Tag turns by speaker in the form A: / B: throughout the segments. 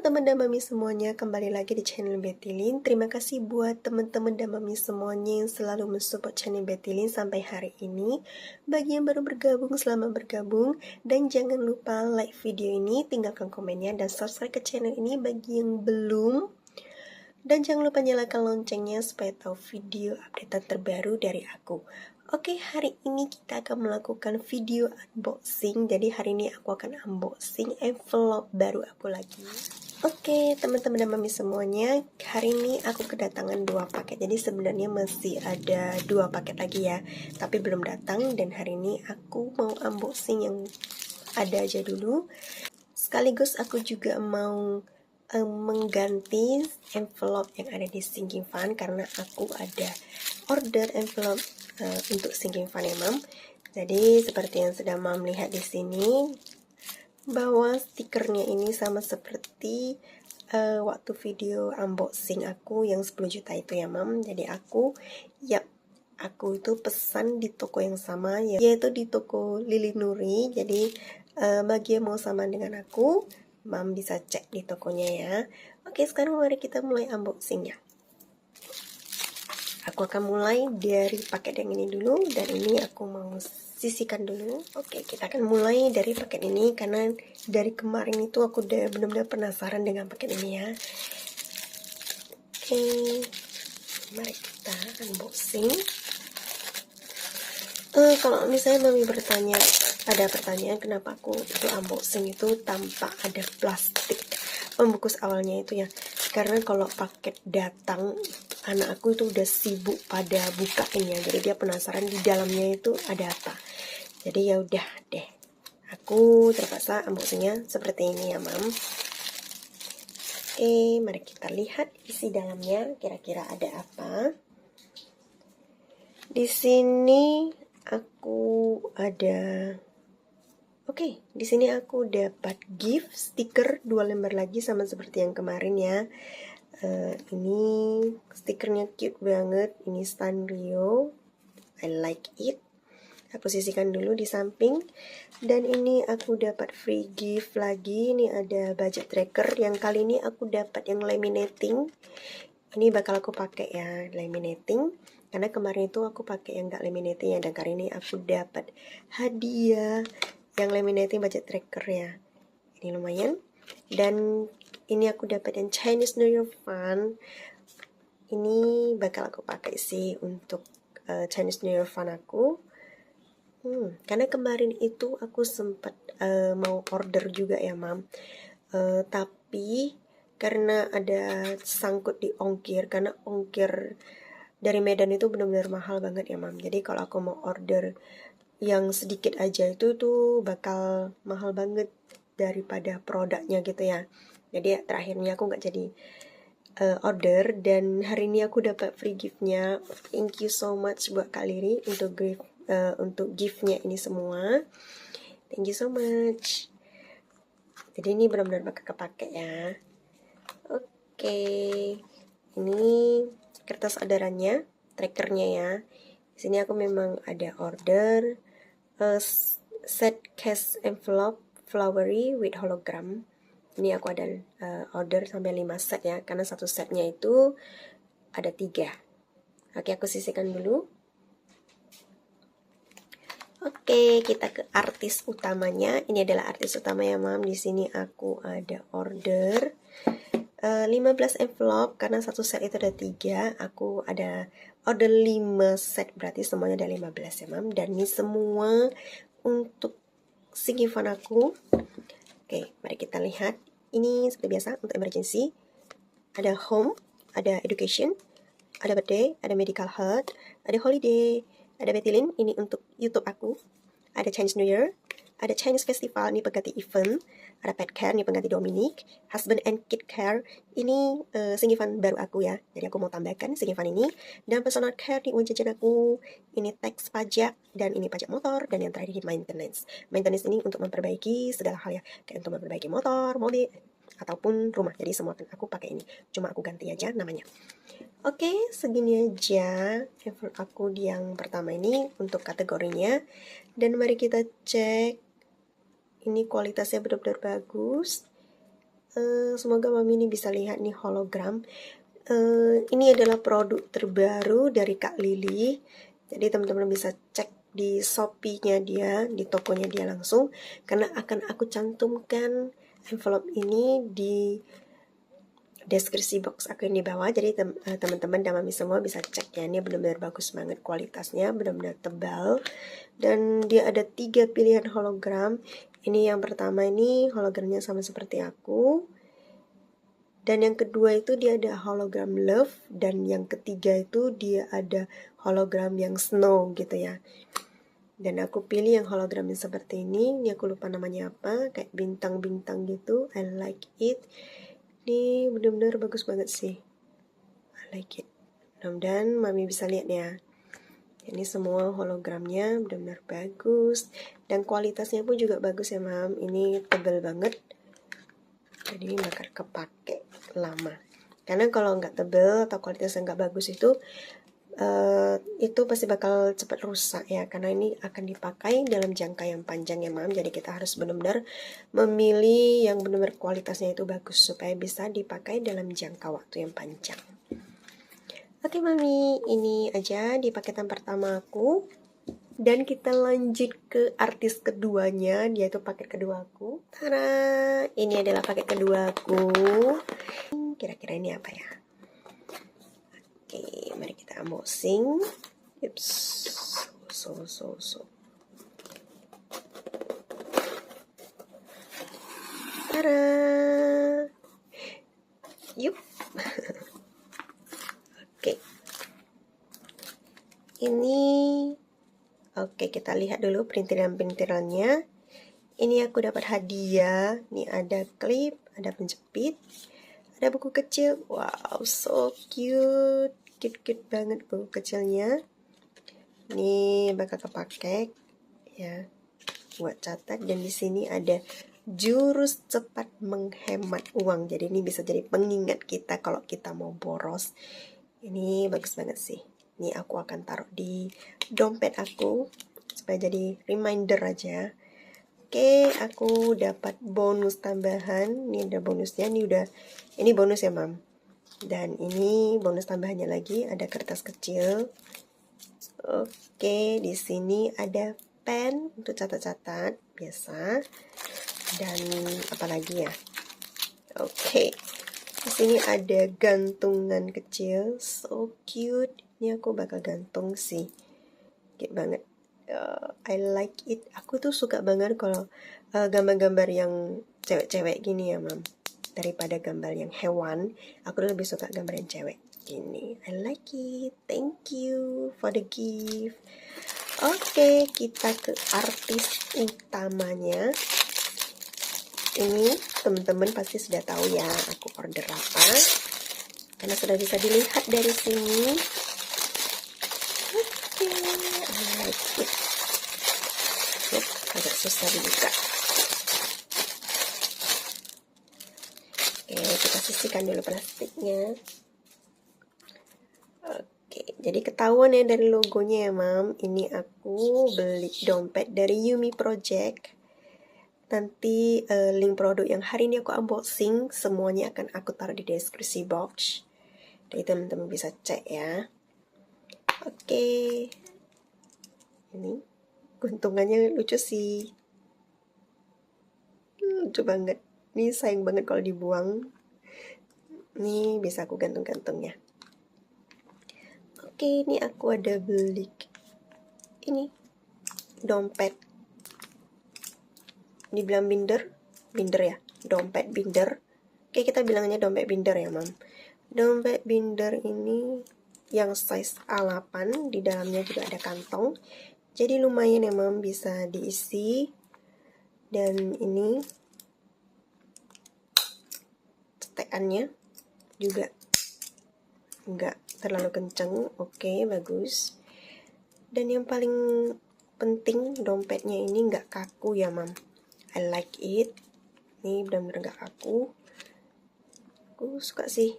A: teman-teman dan mami semuanya, kembali lagi di channel Betty-Lin. Terima kasih buat teman-teman dan mami semuanya yang selalu mensupport channel Betty-Lin sampai hari ini. Bagi yang baru bergabung, selamat bergabung. Dan jangan lupa like video ini, tinggalkan komennya, dan subscribe ke channel ini bagi yang belum. Dan jangan lupa nyalakan loncengnya supaya tahu video update terbaru dari aku. Oke, hari ini kita akan melakukan video unboxing. Jadi hari ini aku akan unboxing envelope baru aku lagi. Oke, teman-teman dan mami semuanya, hari ini aku kedatangan 2 paket. Jadi sebenarnya masih ada 2 paket lagi ya, tapi belum datang. Dan hari ini aku mau unboxing yang ada aja dulu. Sekaligus aku juga mau mengganti envelope yang ada di sinking fan karena aku ada order envelope untuk sinking fan ya mam. Jadi seperti yang sudah mam lihat di sini, bahwa stikernya ini sama seperti waktu video unboxing aku yang 10 juta itu ya mam. Jadi aku itu pesan di toko yang sama, yaitu di toko Lili Nuri. Jadi bagi yang mau sama dengan aku, mam bisa cek di tokonya ya. Oke, sekarang mari kita mulai unboxingnya. Aku akan mulai dari paket yang ini dulu, dan ini aku mau sisihkan dulu. Oke, kita akan mulai dari paket ini karena dari kemarin itu aku udah benar-benar penasaran dengan paket ini ya. Oke, mari kita unboxing. Kalau misalnya mami ada pertanyaan kenapa aku itu unboxing itu tanpa ada plastik pembungkus awalnya itu ya, karena kalau paket datang anak aku itu udah sibuk pada bukainnya, jadi dia penasaran di dalamnya itu ada apa. Jadi ya udah deh, aku terpaksa unboxingnya seperti ini ya mam. Oke, mari kita lihat isi dalamnya kira-kira ada apa. Di sini aku ada di sini aku dapat gift stiker 2 lembar lagi sama seperti yang kemarin ya. Ini stikernya cute banget. Ini Sanrio, I like it. Aku sisihkan dulu di samping. Dan ini aku dapat free gift lagi. Ini ada budget tracker. Yang kali ini aku dapat yang laminating. Ini bakal aku pakai ya, laminating. Karena kemarin itu aku pakai yang enggak laminating ya, dan kali ini aku dapat hadiah yang laminating budget tracker ya. Ini lumayan. Dan ini aku dapat yang Chinese New Year Fun. Ini bakal aku pakai sih untuk Chinese New Year Fun aku. Karena kemarin itu aku sempat mau order juga ya mam. Tapi karena ada sangkut di ongkir, karena ongkir dari Medan itu benar-benar mahal banget ya mam. Jadi kalau aku mau order yang sedikit aja itu tuh bakal mahal banget daripada produknya gitu ya. Jadi terakhirnya aku nggak jadi order, dan hari ini aku dapat free giftnya. Thank you so much buat Kak Liri untuk giftnya ini semua. Thank you so much. Jadi ini benar-benar bakal kepake ya. Oke, ini kertas orderannya, trackernya ya. Di sini aku memang ada order set case envelope flowery with hologram. Ini aku ada order sampai 5 set ya, karena satu setnya itu ada 3. Oke, aku sisihkan dulu. Oke, kita ke artis utamanya. Ini adalah artis utama ya mam. Di sini aku ada order 15 envelope, karena satu set itu ada 3. Aku ada order 5 set, berarti semuanya ada 15 ya mam. Dan ini semua untuk sinking fan aku. Oke, mari kita lihat. Ini seperti biasa untuk emergency. Ada home, ada education, ada birthday, ada medical health, ada holiday, ada Betty-Lin, ini untuk YouTube aku. Ada Chinese New Year, ada Chinese Festival, ini pengganti event. Ada pet care, ini pengganti Dominic. Husband and kid care, ini sinking fan baru aku ya. Jadi aku mau tambahkan sinking fan ini. Dan personal care, ini uang jajan aku. Ini tax pajak, dan ini pajak motor. Dan yang terakhir maintenance. Maintenance ini untuk memperbaiki segala hal ya. Kayak untuk memperbaiki motor, mobil, ataupun rumah. Jadi semua kan aku pakai ini. Cuma aku ganti aja namanya. Oke, segini aja envelope aku yang pertama ini untuk kategorinya. Dan mari kita cek. Ini kualitasnya benar-benar bagus. Semoga mami ini bisa lihat nih hologram. Ini adalah produk terbaru dari Kak Lily. Jadi teman-teman bisa cek di Shopee-nya dia, di tokonya dia langsung, karena akan aku cantumkan envelope ini di deskripsi box aku yang di bawah. Jadi teman-teman dan mami semua bisa cek ya. Ini benar-benar bagus banget kualitasnya, benar-benar tebal. Dan dia ada 3 pilihan hologram. Ini yang pertama ini hologramnya sama seperti aku. Dan yang kedua itu dia ada hologram love. Dan yang ketiga itu dia ada hologram yang snow gitu ya. Dan aku pilih yang hologram yang seperti ini. Ini aku lupa namanya apa. Kayak bintang-bintang gitu. I like it. Ini benar-benar bagus banget sih. I like it. Mudah-mudahan mami bisa lihat ya. Ini semua hologramnya benar-benar bagus. Dan kualitasnya pun juga bagus ya mam. Ini tebal banget. Jadi ini bakal kepake lama. Karena kalau nggak tebal atau kualitasnya nggak bagus itu pasti bakal cepat rusak ya. Karena ini akan dipakai dalam jangka yang panjang ya mam. Jadi kita harus benar-benar memilih yang benar-benar kualitasnya itu bagus supaya bisa dipakai dalam jangka waktu yang panjang. Oke mami, ini aja di paketan pertama aku. Dan kita lanjut ke artis keduanya, yaitu paket kedua aku. Tada! Ini adalah paket kedua aku. Kira-kira ini apa ya? Oke, mari kita unboxing. Yups. So. Tada! Yup. Oke. Oke, kita lihat dulu perintilan-perintilannya. Ini aku dapat hadiah. Ini ada klip, ada penjepit, ada buku kecil. Wow, so cute. Cute banget buku kecilnya. Ini bakal kepake ya buat catat. Dan di sini ada jurus cepat menghemat uang. Jadi ini bisa jadi pengingat kita kalau kita mau boros. Ini bagus banget sih. Ini aku akan taruh di dompet aku supaya jadi reminder aja. Oke, aku dapat bonus tambahan. Ini ada bonusnya. Ini bonus ya, mam. Dan ini bonus tambahannya lagi, ada kertas kecil. Oke, di sini ada pen untuk catat-catat biasa. Dan apa lagi ya? Oke. Di sini ada gantungan kecil, so cute. Ini aku bakal gantung sih, cute banget. I like it. Aku tuh suka banget kalau gambar-gambar yang cewek-cewek gini ya, mam. Daripada gambar yang hewan, aku lebih suka gambar yang cewek gini. I like it. Thank you for the gift. Oke, kita ke artis utamanya. Ini teman-teman pasti sudah tahu ya aku order apa, karena sudah bisa dilihat dari sini. Oke, agak susah dibuka. Oke, kita sisihkan dulu plastiknya. Oke, jadi ketahuan ya dari logonya ya mam. Ini aku beli dompet dari Yumi Project. Nanti link produk yang hari ini aku unboxing semuanya akan aku taruh di deskripsi box. Jadi teman-teman bisa cek ya. Oke. Ini guntungannya lucu sih. Lucu banget. Ini sayang banget kalau dibuang. Ini bisa aku gantung-gantung ya. Oke, ini aku ada beli ini dompet. Dibilang binder ya, dompet binder. Oke, kita bilangnya dompet binder ya, mam. Dompet binder ini yang size A8, di dalamnya juga ada kantong. Jadi lumayan ya, mam, bisa diisi. Dan ini cetekannya juga enggak terlalu kenceng. Oke, bagus. Dan yang paling penting, dompetnya ini enggak kaku ya, mam. I like it. Ini benar-benar gak kaku. Aku suka sih.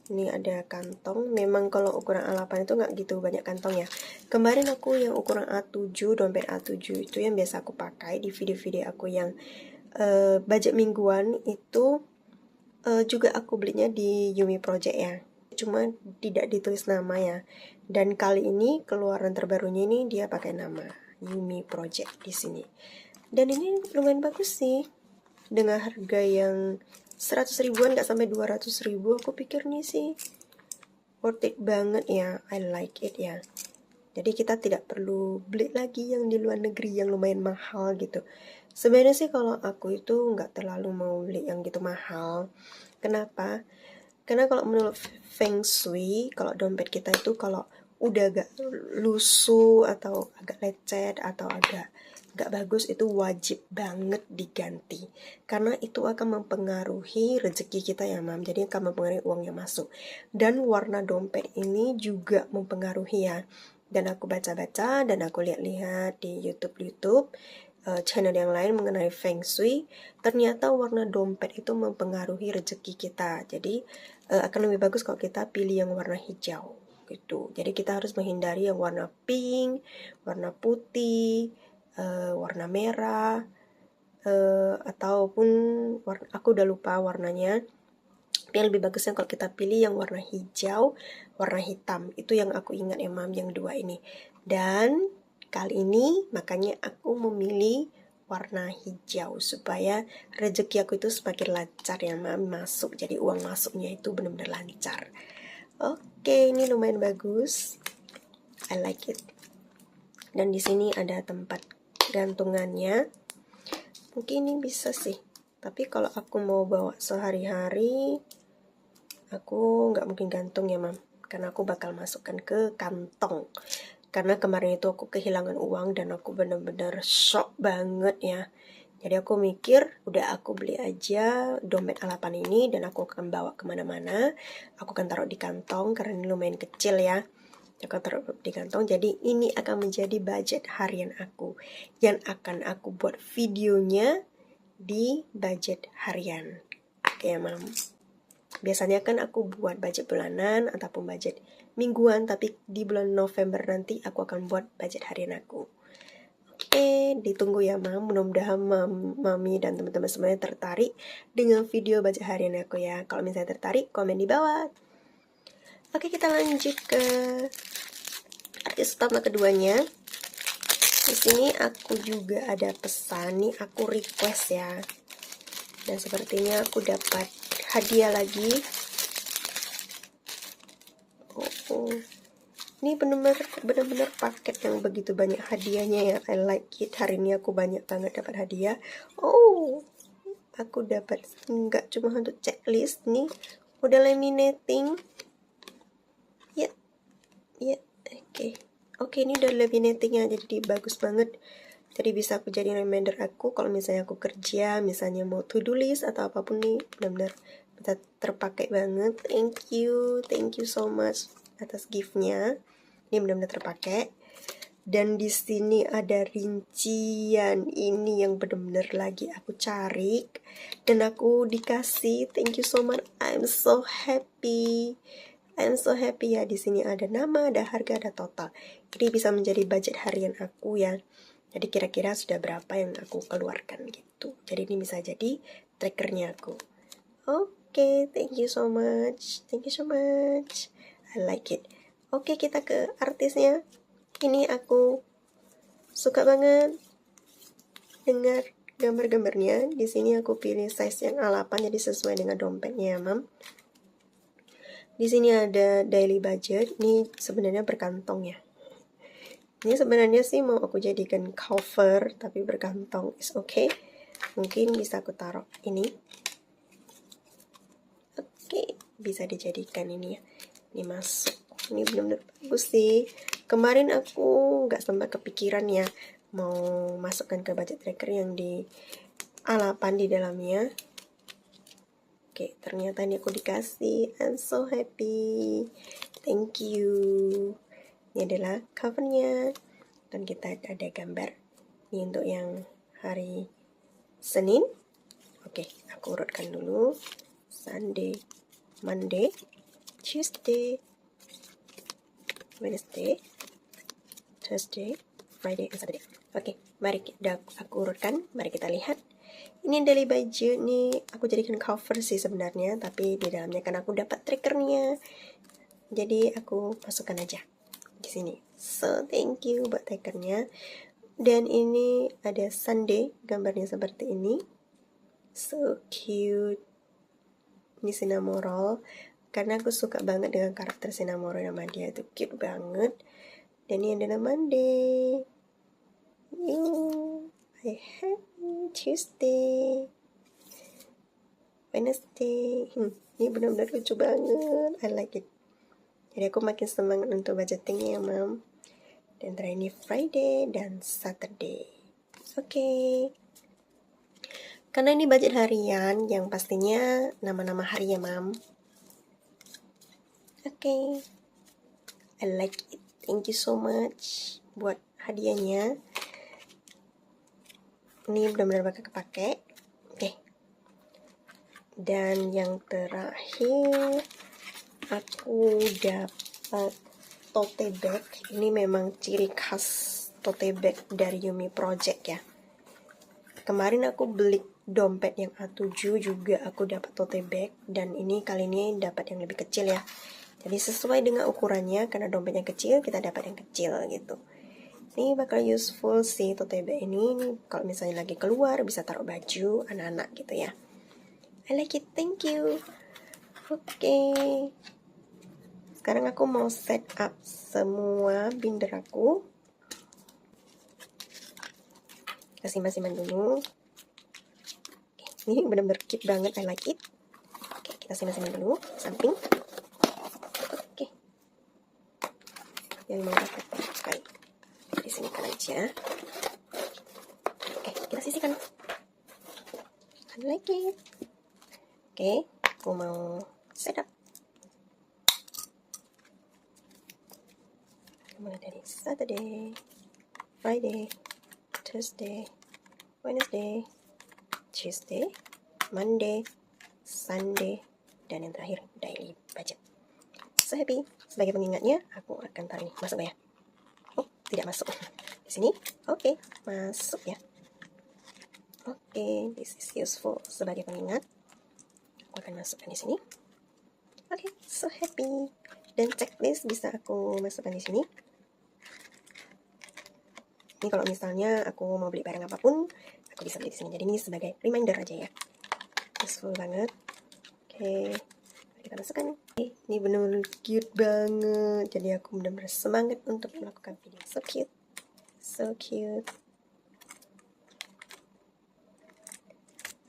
A: Ini ada kantong. Memang kalau ukuran A8 itu gak gitu banyak kantong ya. Kemarin aku yang ukuran A7, dompet A7 itu yang biasa aku pakai di video-video aku yang budget mingguan itu juga aku belinya di Yumi Project ya, cuma tidak ditulis nama ya. Dan kali ini keluaran terbarunya ini dia pakai nama Yumi Project di sini. Dan ini lumayan bagus sih, dengan harga yang 100 ribuan, nggak sampai 200 ribu. Aku pikir nih sih worth it banget ya, I like it ya. Jadi kita tidak perlu beli lagi yang di luar negeri yang lumayan mahal gitu. Sebenarnya sih kalau aku itu nggak terlalu mau beli yang gitu mahal. Kenapa? Karena kalau menurut Feng Shui, kalau dompet kita itu kalau udah agak lusuh atau agak lecet atau agak nggak bagus, itu wajib banget diganti. Karena itu akan mempengaruhi rezeki kita ya Mam. Jadi akan mempengaruhi uang yang masuk. Dan warna dompet ini juga mempengaruhi ya. Dan aku baca-baca dan aku lihat-lihat di YouTube channel yang lain mengenai Feng Shui, ternyata warna dompet itu mempengaruhi rezeki kita. Jadi akan lebih bagus kalau kita pilih yang warna hijau gitu. Jadi kita harus menghindari yang warna pink, warna putih, warna merah, ataupun aku udah lupa warnanya. Yang lebih bagusnya kalau kita pilih yang warna hijau, warna hitam. Itu yang aku ingat ya Mam, yang dua ini. Dan kali ini makanya aku memilih warna hijau supaya rezeki aku itu semakin lancar ya Mam, masuk. Jadi uang masuknya itu benar-benar lancar. Oke, ini lumayan bagus. I like it. Dan di sini ada tempat gantungannya. Mungkin ini bisa sih. Tapi kalau aku mau bawa sehari-hari, aku nggak mungkin gantung ya Mam, karena aku bakal masukkan ke kantong. Karena kemarin itu aku kehilangan uang dan aku benar-benar shock banget ya. Jadi aku mikir, udah aku beli aja dompet alapan ini dan aku akan bawa kemana-mana. Aku akan taruh di kantong karena ini lumayan kecil ya. Aku taruh di kantong, jadi ini akan menjadi budget harian aku yang akan aku buat videonya di budget harian. Oke ya Mam. Biasanya kan aku buat budget bulanan ataupun budget mingguan, tapi di bulan November nanti aku akan buat budget harian aku. Oke, ditunggu ya Mam. Mudah-mudahan Mami dan teman-teman semuanya tertarik dengan video budget harian aku ya. Kalau misalnya tertarik, komen di bawah. Oke, kita lanjut ke artis utama keduanya. Di sini aku juga ada pesan nih, aku request ya. Dan sepertinya aku dapat hadiah lagi. Ini benar-benar paket yang begitu banyak hadiahnya ya. I like it. Hari ini aku banyak banget dapat hadiah. Aku dapat nggak cuma untuk checklist nih, udah laminating. Oke, ini udah laminatingnya, jadi bagus banget. Jadi bisa aku jadi reminder aku kalau misalnya aku kerja, misalnya mau to-do list atau apapun nih, benar-benar bisa terpakai banget. Thank you so much atas giftnya. Ini benar-benar terpakai. Dan di sini ada rincian ini yang benar-benar lagi aku cari dan aku dikasih. Thank you so much. I'm so happy ya. Di sini ada nama, ada harga, ada total. Ini bisa menjadi budget harian aku ya. Jadi kira-kira sudah berapa yang aku keluarkan gitu. Jadi ini bisa jadi trackernya aku. Oke, thank you so much. I like it. Oke, kita ke artisnya. Ini aku suka banget dengar gambar-gambarnya. Di sini aku pilih size yang A8 jadi sesuai dengan dompetnya ya Mam. Di sini ada daily budget. Ini sebenarnya berkantong ya. Ini sebenarnya sih mau aku jadikan cover, tapi berkantong is okay. Mungkin bisa aku taruh ini. Oke, bisa dijadikan ini ya. Ini masuk. Ini benar-benar bagus sih. Kemarin aku nggak sempat kepikiran ya mau masukkan ke budget tracker yang di A8 di dalamnya. Oke, ternyata ini aku dikasih. I'm so happy. Thank you. Ini adalah covernya. Dan kita ada gambar. Ini untuk yang hari Senin. Oke, aku urutkan dulu. Sunday, Monday, Tuesday, Wednesday, Thursday, Friday, and Saturday. Oke, mari aku urutkan. Mari kita lihat. Ini dari baju nih aku jadikan cover sih sebenarnya, tapi di dalamnya kan aku dapat trackernya, jadi aku masukkan aja di sini. So thank you buat trackernya. Dan ini ada Sunday, gambarnya seperti ini. So cute. Ini Cinnamoroll, karena aku suka banget dengan karakter Cinnamoroll, nama dia itu cute banget. Dan ini adalah Monday. I happy Tuesday, Wednesday. Ini benar-benar lucu banget. I like it. Jadi aku makin semangat untuk budgetingnya, Mam. Dan terakhir ini Friday dan Saturday. Oke. Karena ini budget harian, yang pastinya nama-nama hari ya, Mam. Oke. I like it. Thank you so much buat hadiahnya. Ini benar-benar bakal kepake. Oke. Dan yang terakhir, aku dapat tote bag. Ini memang ciri khas tote bag dari Yumi Project ya. Kemarin aku beli dompet yang A7 juga aku dapat tote bag, dan ini kali ini dapat yang lebih kecil ya. Jadi sesuai dengan ukurannya, karena dompetnya kecil kita dapat yang kecil gitu. Ini bakal useful sih tote bag ini kalau misalnya lagi keluar bisa taruh baju anak-anak gitu ya. I like it, thank you. Oke. Sekarang aku mau set up semua binder aku. Kita simpan-simpan dulu. Oke, ini benar-benar cute banget, I like it. Oke, kita simpan-simpan dulu, samping. Oke. Yang mau aku pakai disinikan aja. Oke, kita sisihkan. I like it. Oke, aku mau set up. Mulai dari Saturday, Friday, Thursday, Wednesday, Tuesday, Monday, Sunday, dan yang terakhir daily budget. So happy. Sebagai pengingatnya, aku akan taruh ini. Masuk ya? Oh, tidak masuk. Di sini? Oke, masuk ya. Oke, this is useful. Sebagai pengingat, aku akan masukkan di sini. Oke, so happy. Dan checklist bisa aku masukkan di sini. Ini kalau misalnya aku mau beli barang apapun, aku bisa beli di sini. Jadi ini sebagai reminder aja ya. Useful banget. Oke, kita masukkan. Ini benar-benar cute banget. Jadi aku benar-benar semangat untuk melakukan video. So cute. So cute.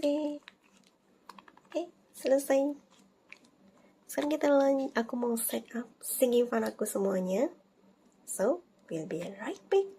A: Oke, selesai. Sekarang kita lanjut. Aku mau set up singing fun aku semuanya. So, we'll be right back.